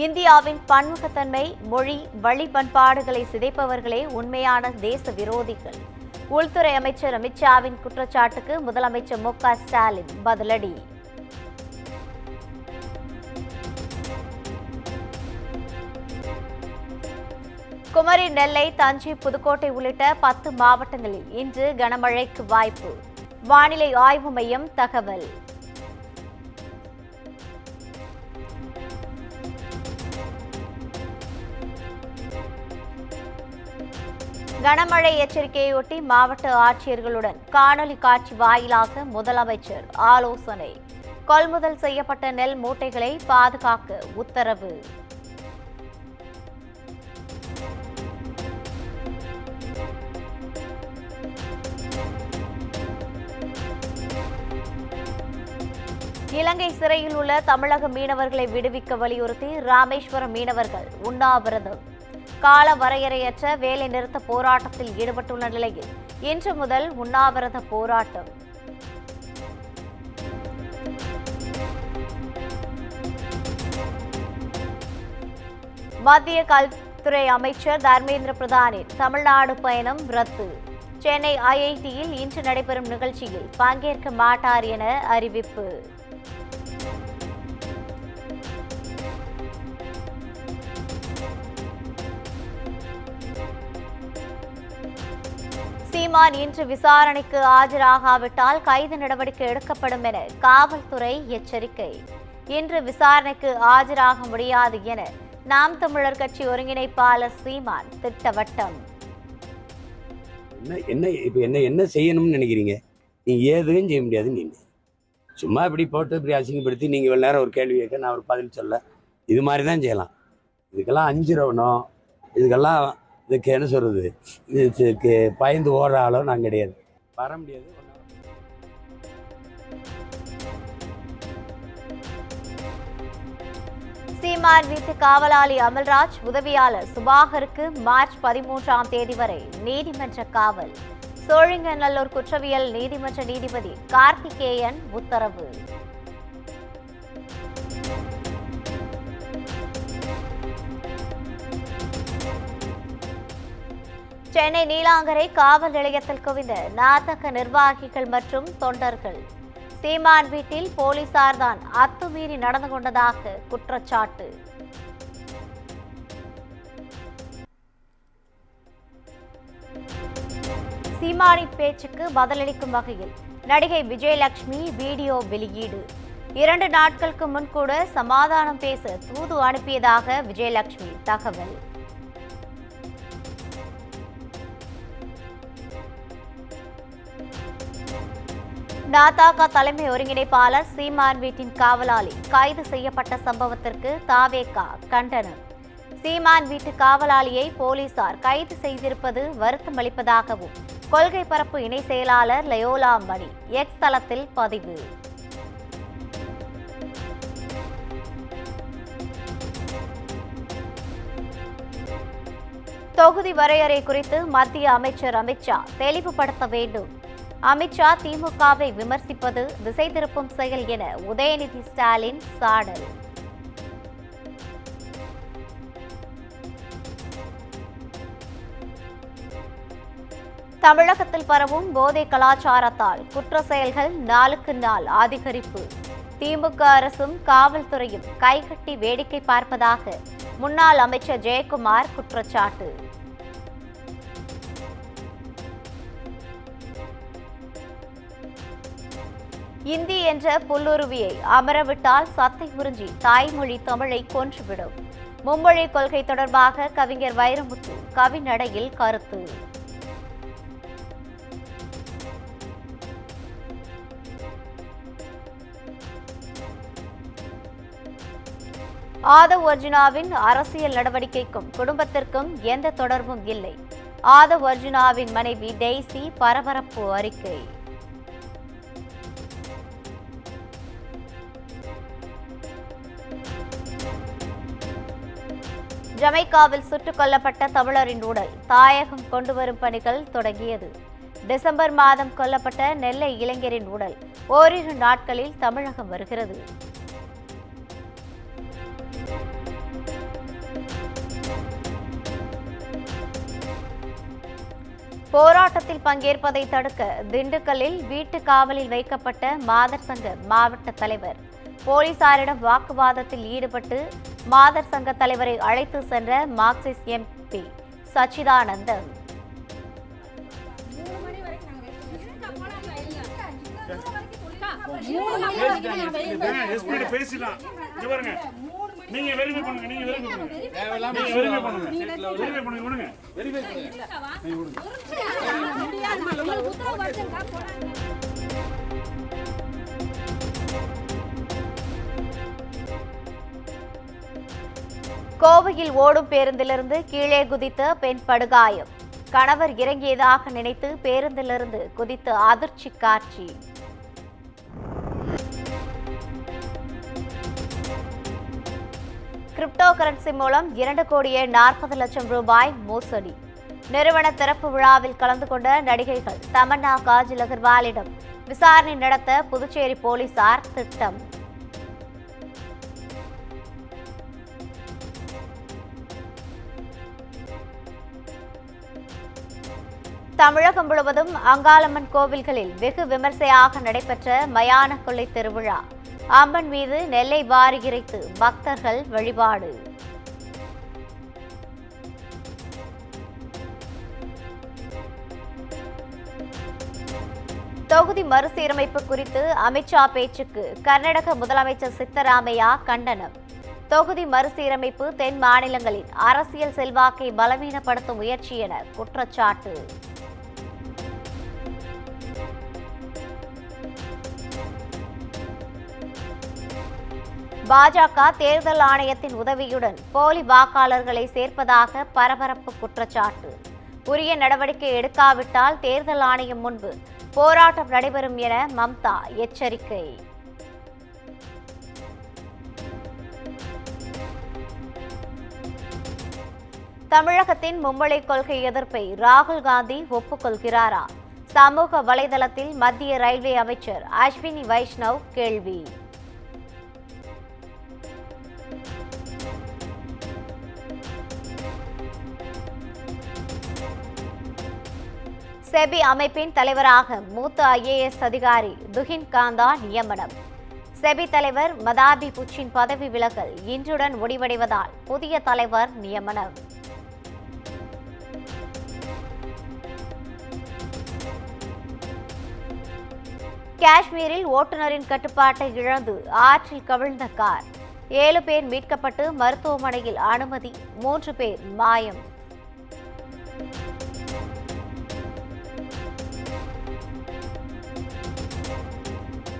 இந்தியாவின் பன்முகத்தன்மை, மொழி, வழி பண்பாடுகளை சிதைப்பவர்களே உண்மையான தேச விரோதிகள். உள்துறை அமைச்சர் அமித்ஷாவின் குற்றச்சாட்டுக்கு முதலமைச்சர் மு க ஸ்டாலின் பதிலடி. குமரி, நெல்லை, தஞ்சை, புதுக்கோட்டை உள்ளிட்ட 10 மாவட்டங்களில் இன்று கனமழைக்கு வாய்ப்பு. வானிலை ஆய்வு மையம் தகவல். கனமழை எச்சரிக்கையொட்டி மாவட்ட ஆட்சியர்களுடன் காணொலி காட்சி வாயிலாக முதலமைச்சர் ஆலோசனை. கொள்முதல் செய்யப்பட்ட நெல் மூட்டைகளை பாதுகாக்க உத்தரவு. இலங்கை சிறையில் உள்ள தமிழக மீனவர்களை விடுவிக்க வலியுறுத்தி ராமேஸ்வரம் மீனவர்கள் உண்ணாவிரதம். கால வரையறையற்ற வேலை நிறுத்த போராட்டத்தில் ஈடுபட்டுள்ள நிலையில் இன்று முதல் உண்ணாவிரத போராட்டம். மத்திய கல்வித்துறை அமைச்சர் தர்மேந்திர பிரதானின் தமிழ்நாடு பயணம் ரத்து. சென்னை ஐஐடியில் இன்று நடைபெறும் நிகழ்ச்சியில் பங்கேற்க மாட்டார் என அறிவிப்பு. சீமான் இன்று விசாரணைக்கு ஆஜராகாவிட்டால் கைது நடவடிக்கை எடுக்கப்படும் என காவல்துறை எச்சரிக்கை. இன்று விசாரணைக்கு ஆஜராக முடியாது என நாம் தமிழர் கட்சி ஒருங்கிணைப்பாளர் சீமான் திட்டவட்டம். என்ன செய்யணும்னு நினைக்கிறீங்க? நீங்க எதுவும் செய்ய முடியாது. நீங்க சும்மா இப்படி போட்டு இப்படி அசிங்கப்படுத்தி நீங்க இவ்வளவு நேரம் ஒரு கேள்வி கேட்க நான் ஒரு பதில் சொல்ல, இது மாதிரி தான் செய்யலாம். இதுக்கெல்லாம் அஞ்சிரவணும், இதுக்கெல்லாம் இதுக்கு என்ன சொல்றது, இதுக்கு பயந்து ஓடுற ஆளும் நான் கிடையாது, வர முடியாது. சீமான் வீட்டு காவலாளி அமல்ராஜ் உதவியாளர் சுபாகருக்கு மார்ச் 13ஆம் தேதி வரை நீதிமன்ற காவல். சோழிங்கநல்லூர் குற்றவியல் நீதிமன்ற நீதிபதி கார்த்திகேயன் உத்தரவு. சென்னை நீலாங்கரை காவல் நிலையத்தில் குவிந்த நாதக நிர்வாகிகள் மற்றும் தொண்டர்கள். சீமான் வீட்டில் போலீசார் தான் அத்துமீறி நடந்து கொண்டதாக குற்றச்சாட்டு. சீமானின் பேச்சுக்கு பதிலளிக்கும் வகையில் நடிகை விஜயலட்சுமி வீடியோ வெளியீடு. 2 நாட்களுக்கு முன் கூட சமாதானம் பேச தூது அனுப்பியதாக விஜயலட்சுமி தகவல். நாதக தலைமை ஒருங்கிணைப்பாளர் சீமான் வீட்டின் காவலாளி கைது செய்யப்பட்ட சம்பவத்திற்கு தாவேகா கண்டனம். சீமான் வீட்டு காவலாளியை போலீசார் கைது செய்திருப்பது வருத்தம் அளிப்பதாகவும் கொள்கை பரப்பு இணை செயலாளர் லயோலா மணி எக்ஸ் தளத்தில் பதிவு. தொகுதி வரையறை குறித்து மத்திய அமைச்சர் அமித்ஷா தெளிவுபடுத்த வேண்டும். அமித்ஷா திமுகவை விமர்சிப்பது திசை திருப்பும் செயல் என உதயநிதி ஸ்டாலின் சாடல். தமிழகத்தில் பரவும் போதை கலாச்சாரத்தால் குற்ற செயல்கள் நாளுக்கு நாள் அதிகரிப்பு. திமுக அரசும் காவல்துறையும் கைகட்டி வேடிக்கை பார்ப்பதாக முன்னாள் அமைச்சர் ஜெயக்குமார் குற்றச்சாட்டு. இந்தி என்ற புல்லுருவியை அமரவிட்டால் சத்தை உறிஞ்சி தாய்மொழி தமிழை கொன்றுவிடும். மும்மொழி கொள்கை தொடர்பாக கவிஞர் வைரமுத்து கவிநடையில் கருத்து. ஆதவ் அர்ஜுனாவின் அரசியல் நடவடிக்கைக்கும் குடும்பத்திற்கும் எந்த தொடர்பும் இல்லை. ஆதவ் அர்ஜுனாவின் மனைவி டெய்சி பரபரப்பு அறிக்கை. ஜமைக்காவில் சுட்டுக் கொல்லப்பட்ட தமிழரின் உடல் தாயகம் கொண்டுவரும் பணிகள் தொடங்கியது. டிசம்பர் மாதம் கொல்லப்பட்ட நெல்லை இளைஞரின் உடல் ஓரிரு நாட்களில் தமிழகம் வருகிறது. போராட்டத்தில் பங்கேற்பதை தடுக்க திண்டுக்கல்லில் வீட்டு காவலில் வைக்கப்பட்ட மாதர் சங்க மாவட்ட தலைவர் போலீசாரிடம் வாக்குவாதத்தில் ஈடுபட்டு மாதர் சங்க தலைவரை அழைத்து சென்ற மார்க்சிஸ்ட் எம்பி சச்சிதானந்தம். கோவையில் ஓடும் பேருந்திலிருந்து கீழே குதித்த பெண் படுகாயம். கணவர் இறங்கியதாக நினைத்து பேருந்திலிருந்து குதித்த அதிர்ச்சி காட்சி. கிரிப்டோ கரன்சி மூலம் 2,40,00,000 ரூபாய் மோசடி. நிறுவன திறப்பு விழாவில் கலந்து கொண்ட நடிகைகள் தமன்னா, காஜல் அகர்வாலிடம் விசாரணை நடத்த புதுச்சேரி போலீசார் திட்டம். தமிழகம் முழுவதும் அங்காளம்மன் கோவில்களில் வெகு விமர்சையாக நடைபெற்ற மயான கொள்ளை திருவிழா. அம்மன் மீது நெல்லை வாரி இறைத்து பக்தர்கள் வழிபாடு. தொகுதி மறுசீரமைப்பு குறித்து அமித்ஷா பேச்சுக்கு கர்நாடக முதலமைச்சர் சித்தராமையா கண்டனம். தொகுதி மறுசீரமைப்பு தென் மாநிலங்களின் அரசியல் செல்வாக்கை பலவீனப்படுத்தும் முயற்சி என குற்றச்சாட்டு. பாஜக தேர்தல் ஆணையத்தின் உதவியுடன் போலி வாக்காளர்களை சேர்ப்பதாக பரபரப்பு குற்றச்சாட்டு. உரிய நடவடிக்கை எடுக்காவிட்டால் தேர்தல் ஆணையம் முன்பு போராட்டம் நடைபெறும் என மம்தா எச்சரிக்கை. தமிழகத்தின் மும்மொழி கொள்கை எதிர்ப்பை ராகுல் காந்தி ஒப்புக்கொள்கிறாரா? சமூக வலைதளத்தில் மத்திய ரயில்வே அமைச்சர் அஸ்வினி வைஷ்ணவ் கேள்வி. செபி அமைப்பின் தலைவராக மூத்த IAS அதிகாரி துஹின் காந்தா நியமனம். செபி தலைவர் மதாபி புச்சின் பதவி விலகல் இன்றுடன் முடிவடைவதால் புதிய தலைவர் நியமனம். காஷ்மீரில் ஓட்டுநரின் கட்டுப்பாட்டை இழந்து ஆற்றில் கவிழ்ந்த கார். 7 பேர் மீட்கப்பட்டு மருத்துவமனையில் அனுமதி, 3 பேர் மாயம்.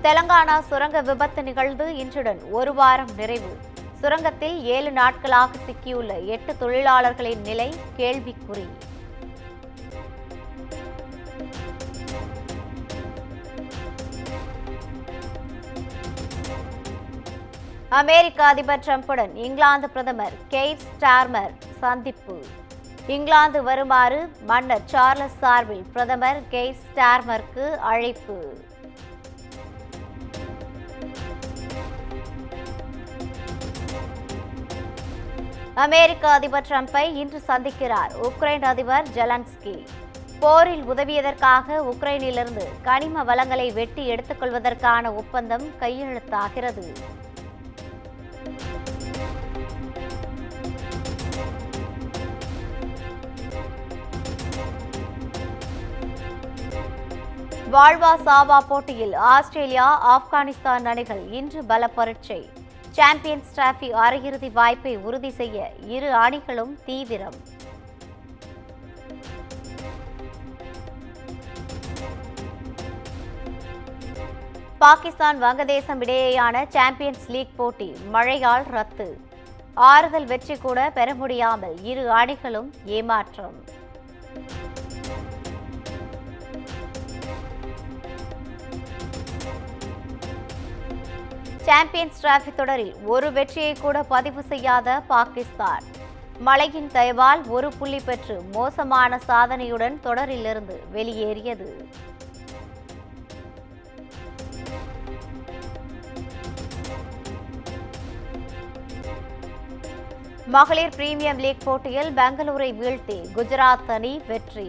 தெலங்கானா சுரங்க விபத்து நிகழ்ந்து இன்றுடன் 1 வாரம் நிறைவு. சுரங்கத்தில் 7 நாட்களாக சிக்கியுள்ள 8 தொழிலாளர்களின் நிலை கேள்விக்குறி. அமெரிக்க அதிபர் டிரம்புடன் இங்கிலாந்து பிரதமர் கெய்ர் ஸ்டார்மர் சந்திப்பு. இங்கிலாந்து வருமாறு மன்னர் சார்லஸ் சார்பில் பிரதமர் கெய்ர் ஸ்டார்மருக்கு அழைப்பு. அமெரிக்க அதிபர் டிரம்பை இன்று சந்திக்கிறார் உக்ரைன் அதிபர் ஜெலன்ஸ்கி. போரில் உதவியதற்காக உக்ரைனிலிருந்து கனிம வளங்களை வெட்டி எடுத்துக் கொள்வதற்கான ஒப்பந்தம் கையெழுத்தாகிறது. வாழ்வா சாவா போட்டியில் ஆஸ்திரேலியா, ஆப்கானிஸ்தான் அணிகள் இன்று பல பரீட்சை. சாம்பியன்ஸ் டிராபி அரையிறுதி வாய்ப்பை உறுதி செய்ய இரு அணிகளும் தீவிரம். பாகிஸ்தான் வங்கதேசம் இடையேயான சாம்பியன்ஸ் லீக் போட்டி மழையால் ரத்து. ஆறுதல் வெற்றி கூட பெற முடியாமல் இரு அணிகளும் ஏமாற்றம். சாம்பியன்ஸ் டிராபி தொடரில் ஒரு வெற்றியை கூட பதிவு செய்யாத பாகிஸ்தான் மழையின் தயவால் 1 புள்ளி பெற்று மோசமான சாதனையுடன் தொடரிலிருந்து வெளியேறியது. மகளிர் பிரீமியம் லீக் போட்டியில் பெங்களூரை வீழ்த்தி குஜராத் அணி வெற்றி.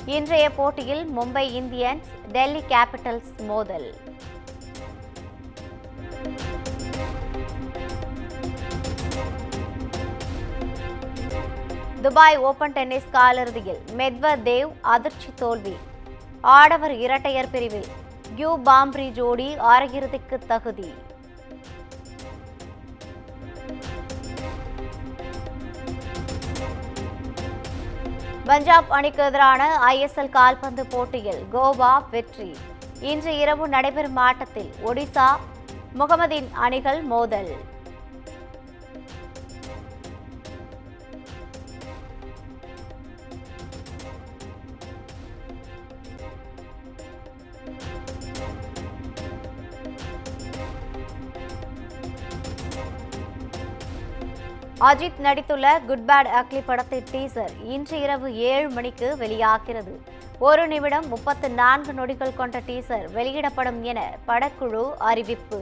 இன்றைய போட்டியில் மும்பை இந்தியன்ஸ் டெல்லி கேபிட்டல்ஸ் மோதல். துபாய் ஓபன் டென்னிஸ் காலிறுதியில் மெத்வதேவ் அதிர்ச்சி தோல்வி. ஆடவர் இரட்டையர் பிரிவில் யூ பாம்ப்ரி ஜோடி அரையிறுதிக்கு தகுதி. பஞ்சாப் அணிக்கு எதிரான ஐஎஸ்எல் கால்பந்து போட்டியில் கோவா வெற்றி. இன்று இரவு நடைபெறும் ஆட்டத்தில் ஒடிசா முகமதின் அணிகள் மோதல். அஜித் நடித்துள்ள குட் பேட் அக்லி படத்தின் டீசர் இன்று இரவு 7 மணிக்கு வெளியாகிறது. 1 நிமிடம் 34 நொடிகள் கொண்ட டீசர் வெளியிடப்படும் என படக்குழு அறிவிப்பு.